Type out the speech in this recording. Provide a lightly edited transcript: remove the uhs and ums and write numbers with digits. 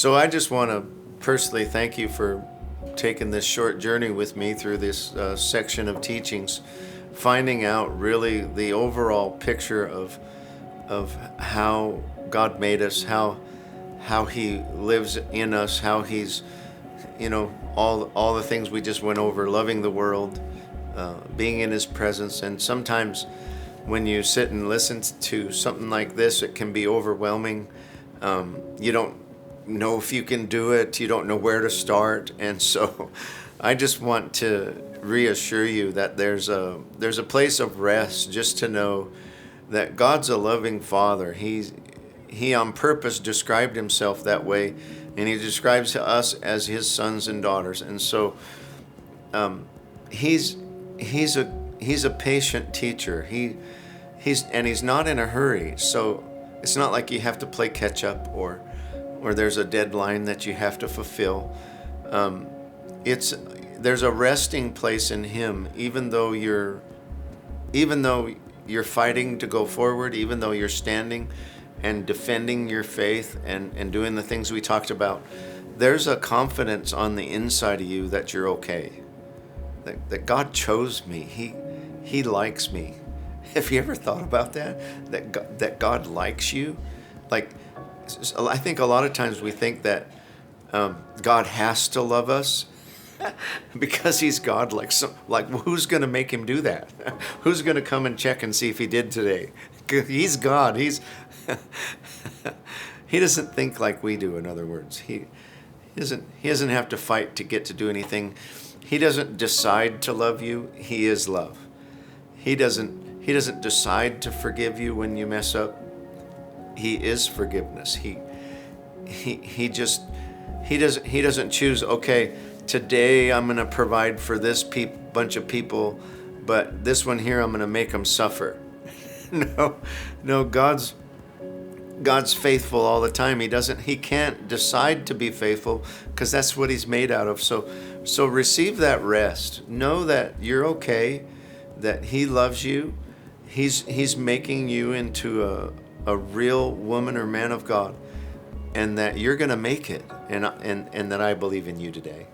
So I just want to personally thank you for taking this short journey with me through this section of teachings, finding out really the overall picture of how God made us, how He lives in us, how He's, all the things we just went over, loving the world, being in His presence. And sometimes when you sit and listen to something like this, it can be overwhelming. You don't know if you can do it. You don't know where to start. And so I just want to reassure you that there's a place of rest just to know that God's a loving Father. He on purpose described Himself that way, and He describes us as His sons and daughters. And so He's a patient teacher. He's not in a hurry. So it's not like you have to play catch up or there's a deadline that you have to fulfill. There's a resting place in Him, even though you're fighting to go forward, even though you're standing and defending your faith and doing the things we talked about. There's a confidence on the inside of you that you're okay. That God chose me. He likes me. Have you ever thought about that? That God likes you? Like, I think a lot of times we think that God has to love us because He's God. Like who's going to make Him do that? Who's going to come and check and see if He did today? He's God. He doesn't think like we do. In other words, He doesn't have to fight to get to do anything. He doesn't decide to love you. He is love. He doesn't decide to forgive you when you mess up. He is forgiveness. He doesn't choose, okay, today I'm going to provide for this bunch of people, but this one here I'm going to make them suffer. No, God's faithful all the time. He can't decide to be faithful because that's what He's made out of. So receive that rest. Know that you're okay, that He loves you. He's making you into a real woman or man of God, and that you're going to make it, and that I believe in you today.